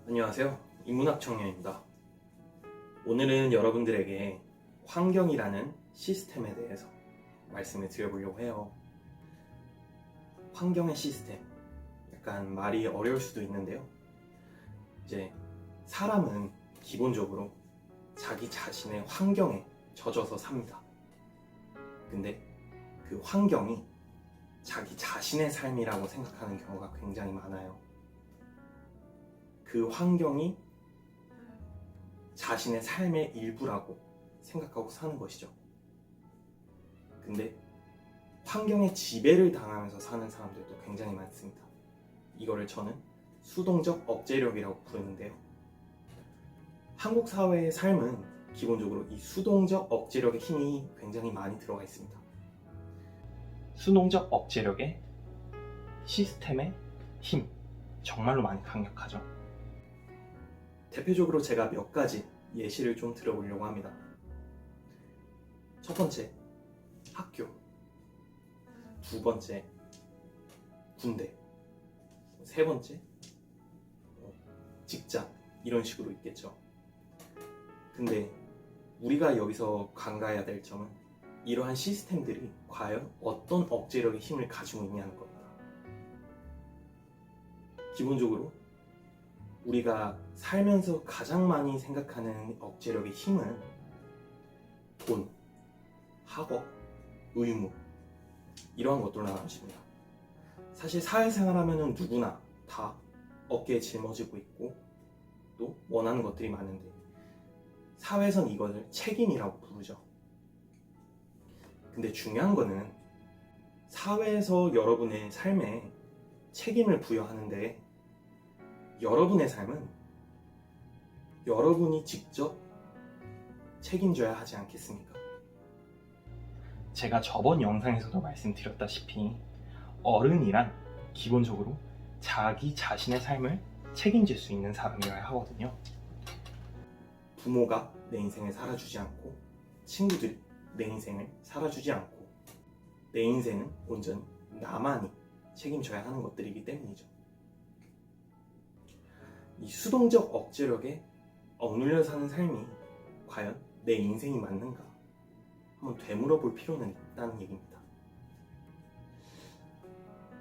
안녕하세요. 인문학 청년입니다. 오늘은 여러분들에게 환경이라는 시스템에 대해서 말씀을 드려보려고 해요. 환경의 시스템, 약간 말이 어려울 수도 있는데요. 이제 사람은 기본적으로 자기 자신의 환경에 젖어서 삽니다. 근데 그 환경이 자기 자신의 삶이라고 생각하는 경우가 굉장히 많아요. 그 환경이 자신의 삶의 일부라고 생각하고 사는 것이죠. 근데 환경의 지배를 당하면서 사는 사람들도 굉장히 많습니다. 이거를 저는 수동적 억제력이라고 부르는데요. 한국 사회의 삶은 기본적으로 이 수동적 억제력의 힘이 굉장히 많이 들어가 있습니다. 수동적 억제력의 시스템의 힘, 정말로 많이 강력하죠. 대표적으로 제가 몇 가지 예시를 좀 들어보려고 합니다. 첫 번째, 학교. 두 번째, 군대. 세 번째, 직장. 이런 식으로 있겠죠. 근데 우리가 여기서 간과해야 될 점은 이러한 시스템들이 과연 어떤 억제력의 힘을 가지고 있냐는 겁니다. 기본적으로 우리가 살면서 가장 많이 생각하는 억제력의 힘은 돈, 학업, 의무 이러한 것들로 나눠집니다. 사실 사회생활 하면은 누구나 다 어깨에 짊어지고 있고 또 원하는 것들이 많은데 사회에선 이것을 책임이라고 부르죠. 근데 중요한 거는 사회에서 여러분의 삶에 책임을 부여하는데 여러분의 삶은 여러분이 직접 책임져야 하지 않겠습니까? 제가 저번 영상에서도 말씀드렸다시피 어른이란 기본적으로 자기 자신의 삶을 책임질 수 있는 사람이어야 하거든요. 부모가 내 인생을 살아주지 않고 친구들이 내 인생을 살아주지 않고 내 인생은 온전히 나만이 책임져야 하는 것들이기 때문이죠. 이 수동적 억제력에 억눌려 사는 삶이 과연 내 인생이 맞는가? 한번 되물어볼 필요는 있다는 얘기입니다.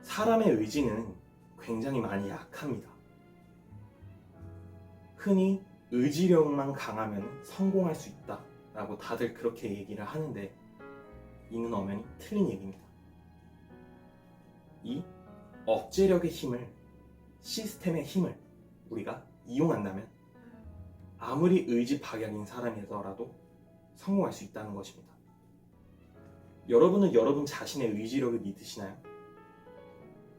사람의 의지는 굉장히 많이 약합니다. 흔히 의지력만 강하면 성공할 수 있다 라고 다들 그렇게 얘기를 하는데 이는 엄연히 틀린 얘기입니다. 이 억제력의 힘을, 시스템의 힘을 우리가 이용한다면 아무리 의지 박약인 사람이더라도 성공할 수 있다는 것입니다. 여러분은 여러분 자신의 의지력을 믿으시나요?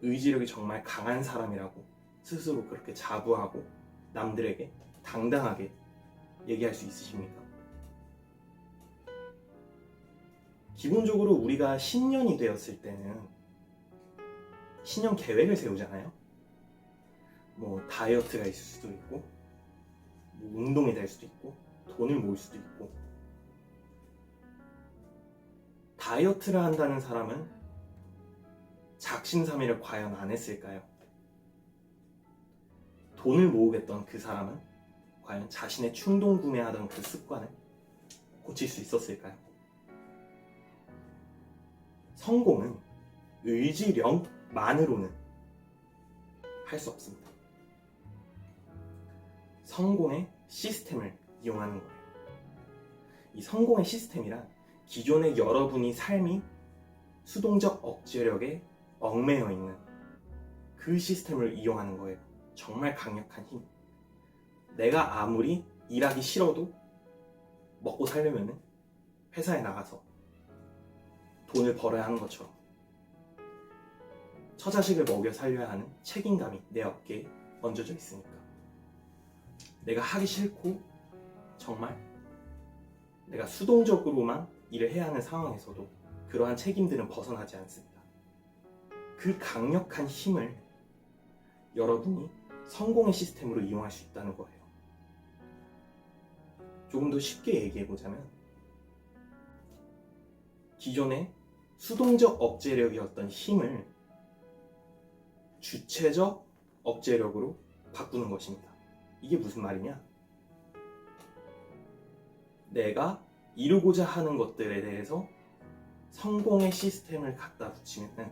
의지력이 정말 강한 사람이라고 스스로 그렇게 자부하고 남들에게 당당하게 얘기할 수 있으십니까? 기본적으로 우리가 신년이 되었을 때는 신년 계획을 세우잖아요. 다이어트가 있을 수도 있고 운동이 될 수도 있고 돈을 모을 수도 있고 다이어트를 한다는 사람은 작심삼일을 과연 안 했을까요? 돈을 모으겠던 그 사람은 과연 자신의 충동 구매하던 그 습관을 고칠 수 있었을까요? 성공은 의지력만으로는 할 수 없습니다. 성공의 시스템을 이용하는 거예요. 이 성공의 시스템이란 기존의 여러분이 삶이 수동적 억제력에 얽매여 있는 그 시스템을 이용하는 거예요. 정말 강력한 힘. 내가 아무리 일하기 싫어도 먹고 살려면 회사에 나가서 돈을 벌어야 하는 것처럼 처자식을 먹여 살려야 하는 책임감이 내 어깨에 얹어져 있으니까 내가 하기 싫고 정말 내가 수동적으로만 일을 해야 하는 상황에서도 그러한 책임들은 벗어나지 않습니다. 그 강력한 힘을 여러분이 성공의 시스템으로 이용할 수 있다는 거예요. 조금 더 쉽게 얘기해보자면 기존의 수동적 억제력이었던 힘을 주체적 억제력으로 바꾸는 것입니다. 이게 무슨 말이냐? 내가 이루고자 하는 것들에 대해서 성공의 시스템을 갖다 붙이면은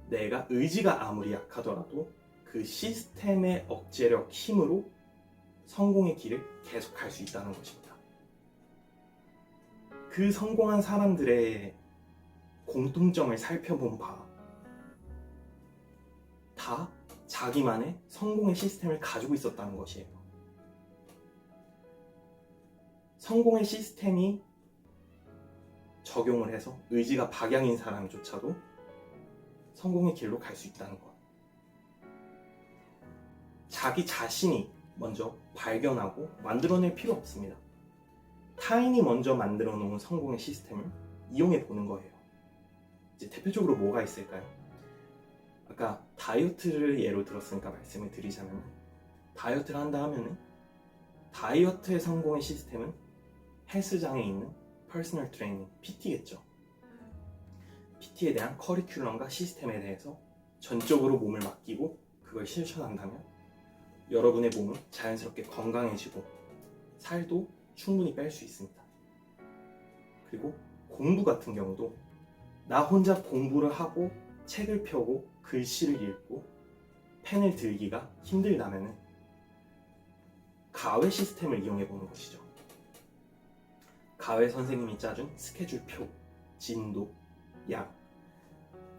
내가 의지가 아무리 약하더라도 그 시스템의 억제력, 힘으로 성공의 길을 계속 갈 수 있다는 것입니다. 그 성공한 사람들의 공통점을 살펴본 바, 다 자기만의 성공의 시스템을 가지고 있었다는 것이에요. 성공의 시스템이 적용을 해서 의지가 박양인 사람조차도 성공의 길로 갈 수 있다는 것. 자기 자신이 먼저 발견하고 만들어낼 필요 없습니다. 타인이 먼저 만들어 놓은 성공의 시스템을 이용해 보는 거예요. 이제 대표적으로 뭐가 있을까요? 아까 다이어트를 예로 들었으니까 말씀을 드리자면, 다이어트를 한다 하면은 다이어트의 성공의 시스템은 헬스장에 있는 퍼스널 트레이닝, PT겠죠. PT에 대한 커리큘럼과 시스템에 대해서 전적으로 몸을 맡기고 그걸 실천한다면 여러분의 몸은 자연스럽게 건강해지고 살도 충분히 뺄 수 있습니다. 그리고 공부 같은 경우도 나 혼자 공부를 하고 책을 펴고 글씨를 읽고 펜을 들기가 힘들다면 가외 시스템을 이용해 보는 것이죠. 가외 선생님이 짜준 스케줄표, 진도, 양,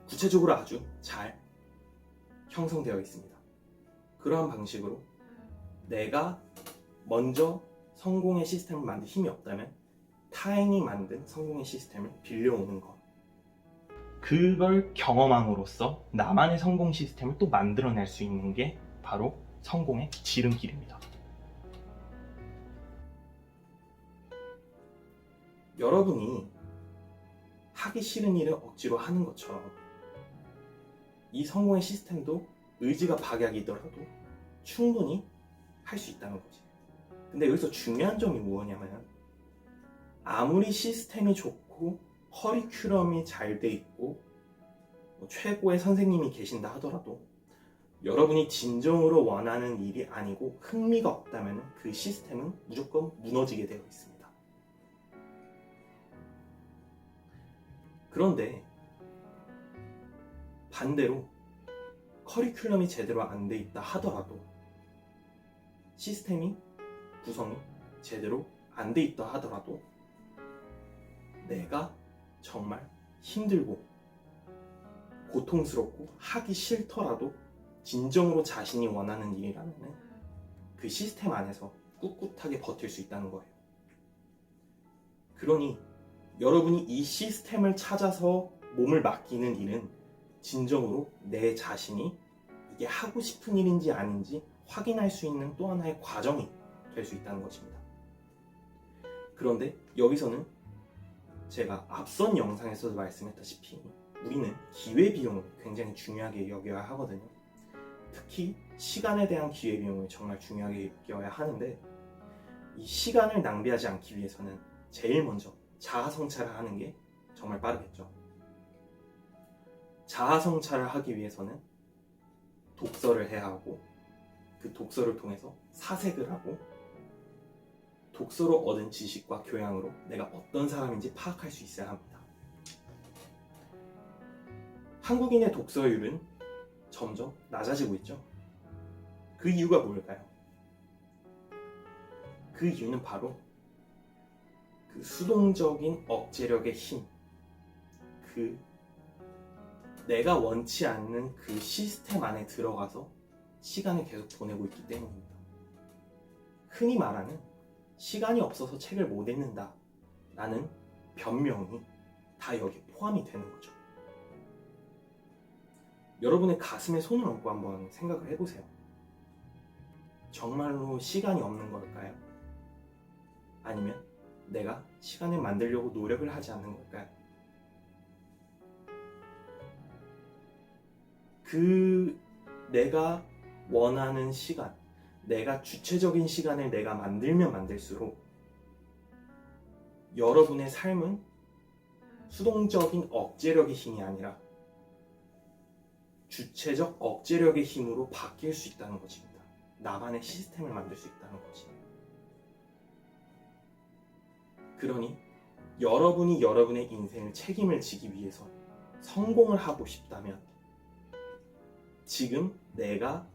구체적으로 아주 잘 형성되어 있습니다. 그러한 방식으로 내가 먼저 성공의 시스템을 만들 힘이 없다면 타인이 만든 성공의 시스템을 빌려오는 것, 그걸 경험함으로써 나만의 성공 시스템을 또 만들어낼 수 있는 게 바로 성공의 지름길입니다. 여러분이 하기 싫은 일을 억지로 하는 것처럼 이 성공의 시스템도 의지가 박약이더라도 충분히 할 수 있다는 거지. 근데 여기서 중요한 점이 뭐냐면, 아무리 시스템이 좋고 커리큘럼이 잘 돼 있고 최고의 선생님이 계신다 하더라도 여러분이 진정으로 원하는 일이 아니고 흥미가 없다면 그 시스템은 무조건 무너지게 되어 있습니다. 그런데 반대로 커리큘럼이 제대로 안 돼 있다 하더라도, 시스템이 구성이 제대로 안 돼 있다 하더라도 내가 정말 힘들고 고통스럽고 하기 싫더라도 진정으로 자신이 원하는 일이라면 그 시스템 안에서 꿋꿋하게 버틸 수 있다는 거예요. 그러니 여러분이 이 시스템을 찾아서 몸을 맡기는 일은 진정으로 내 자신이 이게 하고 싶은 일인지 아닌지 확인할 수 있는 또 하나의 과정이 될 수 있다는 것입니다. 그런데 여기서는 제가 앞선 영상에서도 말씀했다시피 우리는 기회비용을 굉장히 중요하게 여겨야 하거든요. 특히 시간에 대한 기회비용을 정말 중요하게 여겨야 하는데, 이 시간을 낭비하지 않기 위해서는 제일 먼저 자아성찰을 하는 게 정말 빠르겠죠. 자아성찰을 하기 위해서는 독서를 해야 하고, 그 독서를 통해서 사색을 하고, 독서로 얻은 지식과 교양으로 내가 어떤 사람인지 파악할 수 있어야 합니다. 한국인의 독서율은 점점 낮아지고 있죠. 그 이유가 뭘까요? 그 이유는 바로 그 수동적인 억제력의 힘, 그 내가 원치 않는 그 시스템 안에 들어가서 시간을 계속 보내고 있기 때문입니다. 흔히 말하는 시간이 없어서 책을 못 읽는다 라는 변명이 다 여기 포함이 되는 거죠. 여러분의 가슴에 손을 얹고 한번 생각을 해보세요. 정말로 시간이 없는 걸까요? 아니면 내가 시간을 만들려고 노력을 하지 않는 걸까요? 그 내가 원하는 시간, 내가 주체적인 시간을 내가 만들면 만들수록 여러분의 삶은 수동적인 억제력의 힘이 아니라 주체적 억제력의 힘으로 바뀔 수 있다는 것입니다. 나만의 시스템을 만들 수 있다는 거지. 그러니 여러분이 여러분의 인생을 책임을 지기 위해서 성공을 하고 싶다면 지금 내가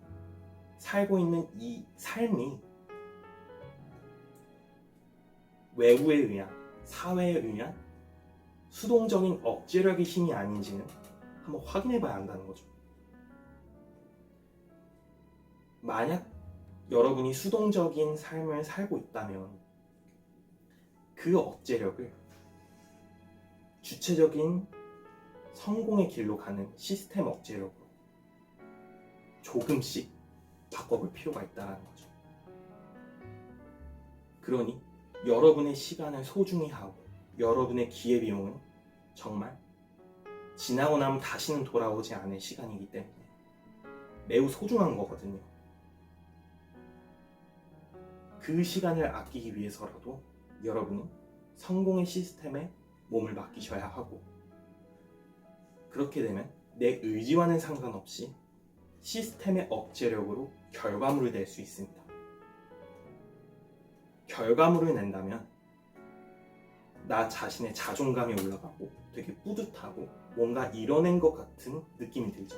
살고 있는 이 삶이 외부에 의한, 사회에 의한 수동적인 억제력의 힘이 아닌지는 한번 확인해 봐야 한다는 거죠. 만약 여러분이 수동적인 삶을 살고 있다면 그 억제력을 주체적인 성공의 길로 가는 시스템 억제력으로 조금씩 바꿔볼 필요가 있다는 거죠. 그러니 여러분의 시간을 소중히 하고 여러분의 기회비용은 정말 지나고 나면 다시는 돌아오지 않을 시간이기 때문에 매우 소중한 거거든요. 그 시간을 아끼기 위해서라도 여러분은 성공의 시스템에 몸을 맡기셔야 하고, 그렇게 되면 내 의지와는 상관없이 시스템의 억제력으로 결과물을 낼 수 있습니다. 결과물을 낸다면 나 자신의 자존감이 올라가고 되게 뿌듯하고 뭔가 이뤄낸 것 같은 느낌이 들죠.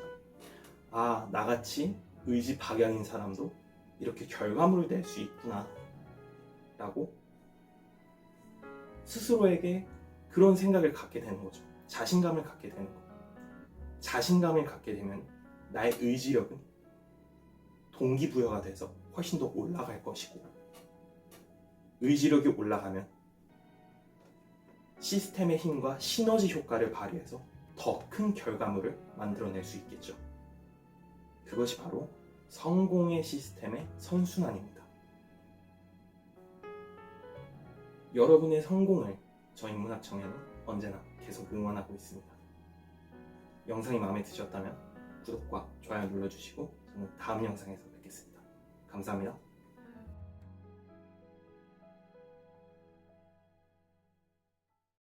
아, 나같이 의지 박약인 사람도 이렇게 결과물을 낼 수 있구나 라고 스스로에게 그런 생각을 갖게 되는 거죠. 자신감을 갖게 되는 거예요. 자신감을 갖게 되면 나의 의지력은 동기부여가 돼서 훨씬 더 올라갈 것이고, 의지력이 올라가면 시스템의 힘과 시너지 효과를 발휘해서 더 큰 결과물을 만들어낼 수 있겠죠. 그것이 바로 성공의 시스템의 선순환입니다. 여러분의 성공을 저희 문학청에는 언제나 계속 응원하고 있습니다. 영상이 마음에 드셨다면 구독과 좋아요 눌러주시고 저는 다음 영상에서 뵙겠습니다. 감사합니다.